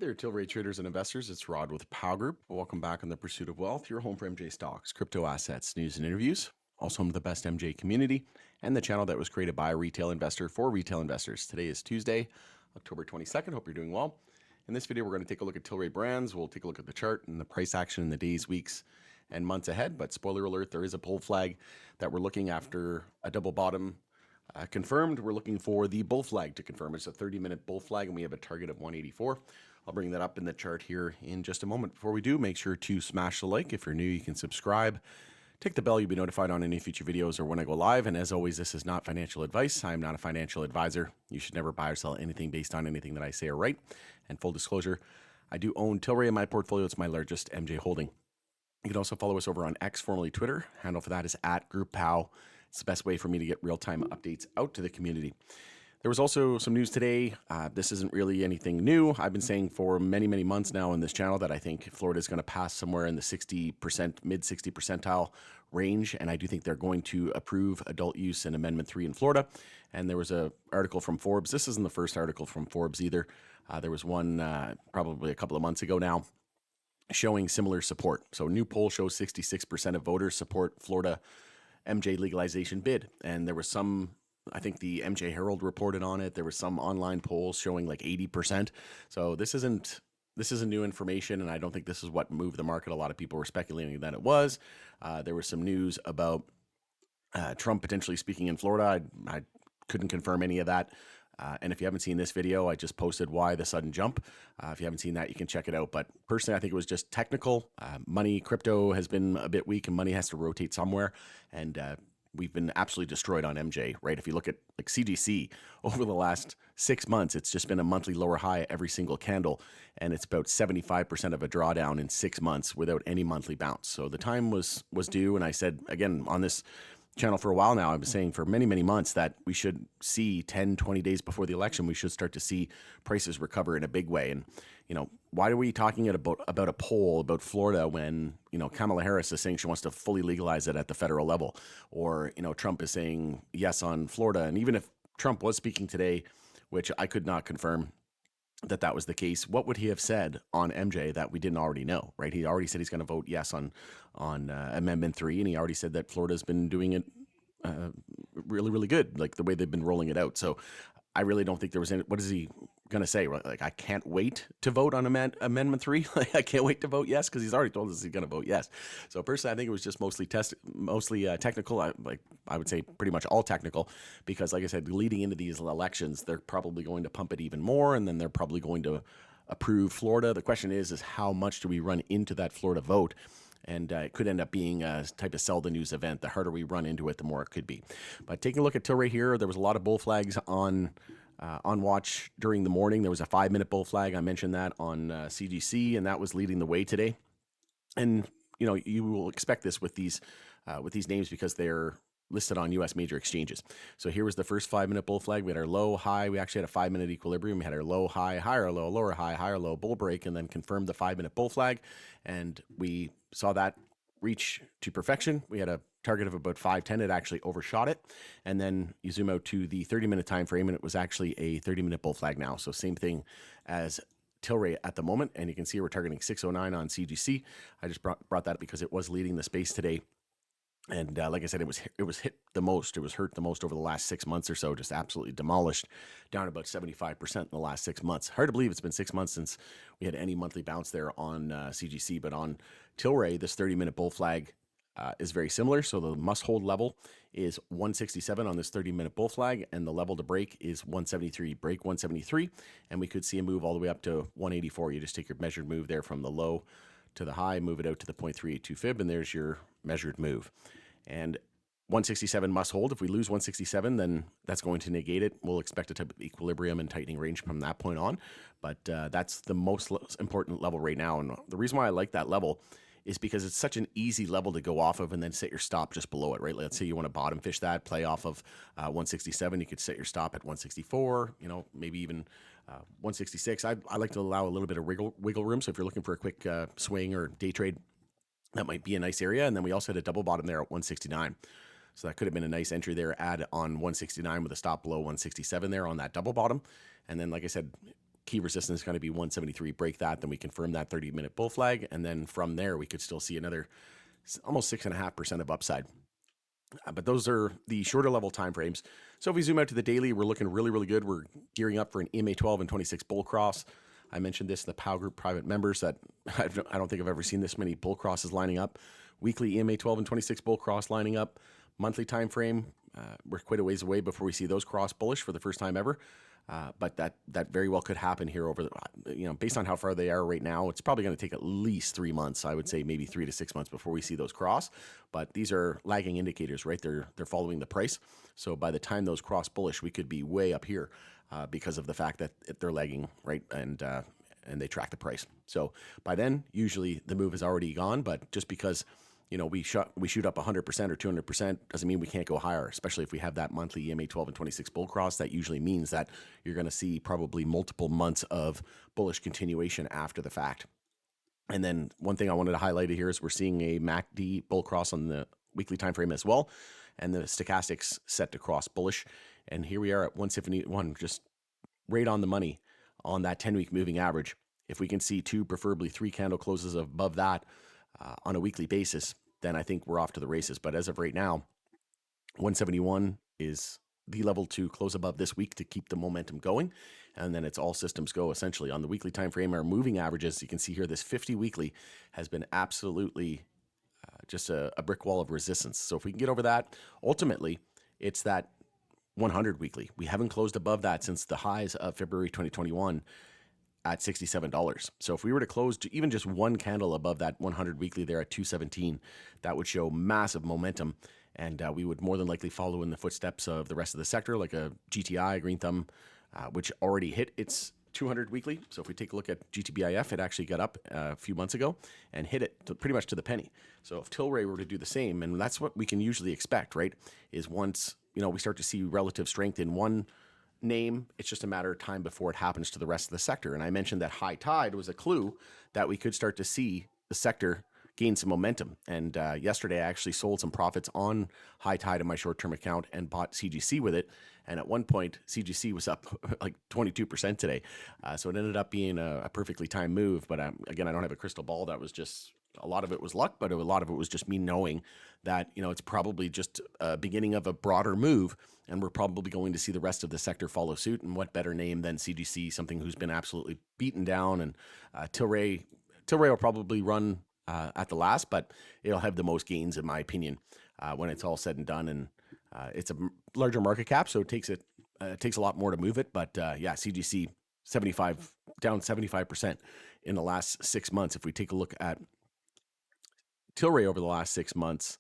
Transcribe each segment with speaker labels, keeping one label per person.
Speaker 1: There, Tilray traders and investors. It's Rod with Pow Group. Welcome back on the Pursuit of Wealth, your home for MJ stocks, crypto assets, news, and interviews. Also home to the best MJ community and the channel that was created by a retail investor for retail investors. Today is Tuesday, October 22nd. Hope you're doing well. In this video, we're going to take a look at Tilray brands. We'll take a look at the chart and the price action in the days, weeks, and months ahead. But spoiler alert, there is a pull flag that we're looking after a double bottom confirmed. We're looking for the bull flag to confirm. It's a 30-minute bull flag, and we have a target of 184. I'll bring that up in the chart here in just a moment. Before we do, make sure to smash the like. If you're new, you can subscribe. Tick the bell. You'll be notified on any future videos or when I go live. And as always, this is not financial advice. I'm not a financial advisor. You should never buy or sell anything based on anything that I say or write. And full disclosure, I do own Tilray in my portfolio. It's my largest MJ holding. You can also follow us over on X, formerly Twitter. Handle for that is @GroupPow. It's the best way for me to get real-time updates out to the community. There was also some news today. This isn't really anything new. I've been saying for many, many months now in this channel that I think Florida is going to pass somewhere in the 60%, mid 60 percentile range. And I do think they're going to approve adult use in Amendment 3 in Florida. And there was an article from Forbes. This isn't the first article from Forbes either. There was one probably a couple of months ago now showing similar support. So a new poll shows 66% of voters support Florida MJ legalization bid. And there was some, I think the MJ Herald reported on it. There was some online polls showing like 80%. So this isn't new information, and I don't think this is what moved the market. A lot of people were speculating that it was. There was some news about Trump potentially speaking in Florida. I couldn't confirm any of that. And if you haven't seen this video, I just posted why the sudden jump. If you haven't seen that, you can check it out. But personally, I think it was just technical. Money, crypto has been a bit weak, and money has to rotate somewhere. And we've been absolutely destroyed on MJ, right? If you look at like CGC over the last 6 months, it's just been a monthly lower high every single candle. And it's about 75% of a drawdown in 6 months without any monthly bounce. So the time was due. And I said, again, on this channel for a while now, I've been saying for many, many months that we should see 10, 20 days before the election, we should start to see prices recover in a big way. And, why are we talking about a poll about Florida when, Kamala Harris is saying she wants to fully legalize it at the federal level, or, Trump is saying yes on Florida. And even if Trump was speaking today, which I could not confirm that was the case, what would he have said on MJ that we didn't already know, right? He already said he's going to vote yes on Amendment 3, and he already said that Florida's been doing it really, really good, like the way they've been rolling it out. So I really don't think there was any. What is he going to say? Like, I can't wait to vote on Amendment 3. Like, I can't wait to vote yes, because he's already told us he's going to vote yes. So personally, I think it was just mostly technical. I would say pretty much all technical, because like I said, leading into these elections, they're probably going to pump it even more, and then they're probably going to approve Florida. The question is how much do we run into that Florida vote? And it could end up being a type of sell the news event. The harder we run into it, the more it could be. But taking a look at Tilray here, there was a lot of bull flags on watch during the morning. There was a 5-minute bull flag. I mentioned that on CGC, and that was leading the way today. And you will expect this with these names because they're listed on U.S. major exchanges. So here was the first 5-minute bull flag. We had our low, high. We actually had a 5-minute equilibrium. We had our low, high, higher, low, lower, high, higher, low, bull break, and then confirmed the 5-minute bull flag. And we saw that reach to perfection. We had a target of about 510. It actually overshot it. And then you zoom out to the 30-minute time frame, and it was actually a 30-minute bull flag now. So same thing as Tilray at the moment. And you can see we're targeting 609 on CGC. I just brought that up because it was leading the space today. And like I said, it was hit the most. It was hurt the most over the last 6 months or so, just absolutely demolished, down about 75% in the last 6 months. Hard to believe it's been 6 months since we had any monthly bounce there on CGC. But on Tilray, this 30-minute bull flag is very similar. So the must-hold level is 167 on this 30-minute bull flag, and the level to break is 173. Break 173, and we could see a move all the way up to 184. You just take your measured move there from the low to the high, move it out to the 0.382 fib, and there's your measured move. And 167 must hold. If we lose 167, then that's going to negate it. We'll expect a type of equilibrium and tightening range from that point on. But that's the most important level right now. And the reason why I like that level is because it's such an easy level to go off of and then set your stop just below it, right? Let's say you want to bottom fish that, play off of 167. You could set your stop at 164, maybe even 166. I like to allow a little bit of wiggle room. So if you're looking for a quick swing or day trade, that might be a nice area. And then we also had a double bottom there at 169. So that could have been a nice entry there, add on 169 with a stop below 167 there on that double bottom. And then, like I said, key resistance is going to be 173. Break that, then we confirm that 30-minute bull flag, and then from there we could still see another almost 6.5% of upside. But those are the shorter level time frames. So if we zoom out to the daily, we're looking really, really good. We're gearing up for an EMA 12 and 26 bull cross. I mentioned this in the POW group private members that I don't think I've ever seen this many bull crosses lining up. Weekly EMA 12 and 26 bull cross lining up. Monthly time frame, we're quite a ways away before we see those cross bullish for the first time ever. But that very well could happen here over the, based on how far they are right now, it's probably going to take at least 3 months. I would say maybe 3 to 6 months before we see those cross. But these are lagging indicators, right? They're following the price. So by the time those cross bullish, we could be way up here because of the fact that they're lagging, right? And they track the price. So by then, usually the move is already gone. But just because we shoot up 100% or 200% doesn't mean we can't go higher, especially if we have that monthly EMA 12 and 26 bull cross. That usually means that you're going to see probably multiple months of bullish continuation after the fact. And then one thing I wanted to highlight here is we're seeing a MACD bull cross on the weekly time frame as well, and the stochastics set to cross bullish. And here we are at 171, just right on the money on that 10-week moving average. If we can see 2, preferably 3 candle closes above that on a weekly basis, then I think we're off to the races. But as of right now, 171 is the level to close above this week to keep the momentum going. And then it's all systems go essentially. On the weekly time frame, our moving averages, you can see here, this 50 weekly has been absolutely just a brick wall of resistance. So if we can get over that, ultimately, it's that 100 weekly. We haven't closed above that since the highs of February 2021 at $67. So if we were to close to even just one candle above that 100 weekly there at 217, that would show massive momentum. And we would more than likely follow in the footsteps of the rest of the sector, like a GTI, Green Thumb, which already hit its 200 weekly. So if we take a look at GTBIF, it actually got up a few months ago and hit it pretty much to the penny. So if Tilray were to do the same, and that's what we can usually expect, right, is once we start to see relative strength in one name, it's just a matter of time before it happens to the rest of the sector. And I mentioned that high tide was a clue that we could start to see the sector gain some momentum. And yesterday I actually sold some profits on high tide in my short-term account and bought CGC with it. And at one point, CGC was up like 22% today. So it ended up being a perfectly timed move. But again, I don't have a crystal ball. That was just, a lot of it was luck, but a lot of it was just me knowing that, it's probably just a beginning of a broader move, and we're probably going to see the rest of the sector follow suit. And what better name than CGC, something who's been absolutely beaten down. And Tilray will probably run at the last, but it'll have the most gains, in my opinion, when it's all said and done. And it's a larger market cap, so it takes a lot more to move it. But yeah, CGC 75 down 75% in the last 6 months. If we take a look at Tilray over the last 6 months,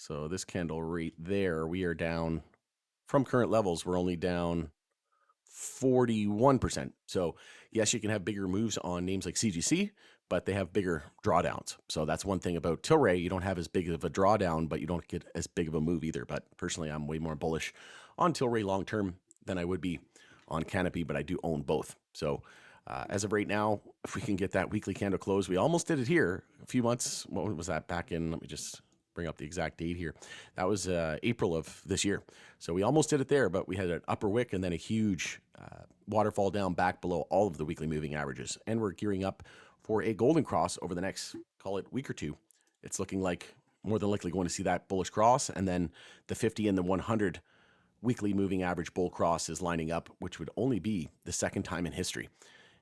Speaker 1: so this candle right there, we are down from current levels. We're only down 41%. So yes, you can have bigger moves on names like CGC, but they have bigger drawdowns. So that's one thing about Tilray. You don't have as big of a drawdown, but you don't get as big of a move either. But personally, I'm way more bullish on Tilray long term than I would be on Canopy, but I do own both. So as of right now, if we can get that weekly candle close, we almost did it here a few months. What was that back in? Let me just bring up the exact date here. That was April of this year. So we almost did it there, but we had an upper wick and then a huge waterfall down back below all of the weekly moving averages. And we're gearing up for a golden cross over the next, call it, week or two. It's looking like more than likely going to see that bullish cross, and then the 50 and the 100 weekly moving average bull cross is lining up, which would only be the second time in history.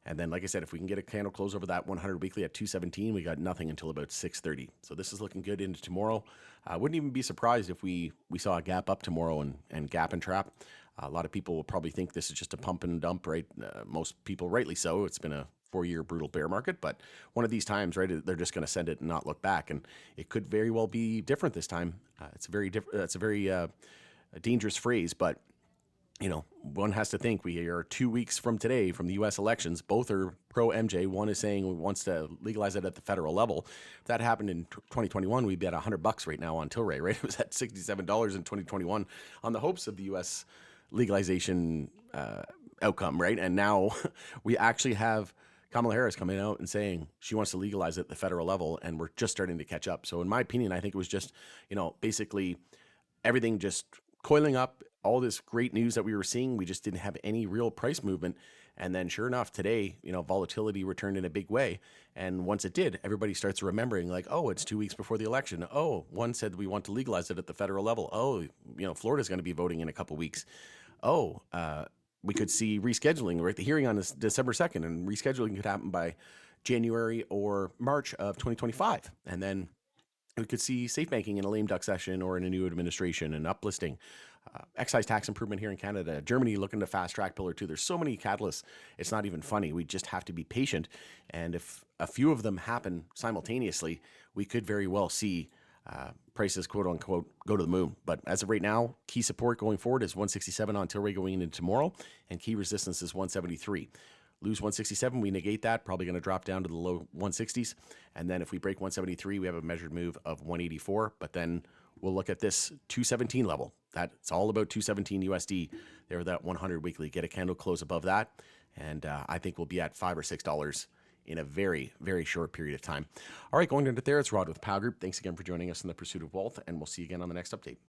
Speaker 1: And then, like I said, if we can get a candle close over that 100 weekly at 217, we got nothing until about 6:30. So this is looking good into tomorrow. I wouldn't even be surprised if we saw a gap up tomorrow and gap and trap. A lot of people will probably think this is just a pump and dump, right? Most people rightly so. It's been a 4-year brutal bear market, but one of these times, right, they're just going to send it and not look back. And it could very well be different this time. It's a very dangerous phrase, but one has to think we are 2 weeks from today from the U.S. elections. Both are pro-MJ. One is saying he wants to legalize it at the federal level. If that happened in 2021, we'd be at $100 right now on Tilray, right? It was at $67 in 2021 on the hopes of the U.S. legalization outcome, right? And now we actually have Kamala Harris coming out and saying she wants to legalize it at the federal level, and we're just starting to catch up. So in my opinion, I think it was just, basically everything just coiling up, all this great news that we were seeing. We just didn't have any real price movement. And then sure enough, today, volatility returned in a big way. And once it did, everybody starts remembering like, oh, it's 2 weeks before the election. Oh, one said we want to legalize it at the federal level. Oh, Florida's going to be voting in a couple weeks. Oh, we could see rescheduling, right? The hearing on this December 2nd, and rescheduling could happen by January or March of 2025. And then we could see safe banking in a lame duck session or in a new administration and uplisting. Excise tax improvement here in Canada. Germany looking to fast track Pillar 2. There's so many catalysts. It's not even funny. We just have to be patient. And if a few of them happen simultaneously, we could very well see prices, quote unquote, go to the moon. But as of right now, key support going forward is 167 on Tilray going into tomorrow, and key resistance is 173. Lose 167, we negate that, probably going to drop down to the low 160s. And then if we break 173, we have a measured move of 184. But then we'll look at this 217 level. That's all about 217 USD. There, that 100 weekly. Get a candle close above that, and I think we'll be at $5 or $6 in a very, very short period of time. All right, going into there, it's Rod with Power Group. Thanks again for joining us in the Pursuit of Wealth, and we'll see you again on the next update.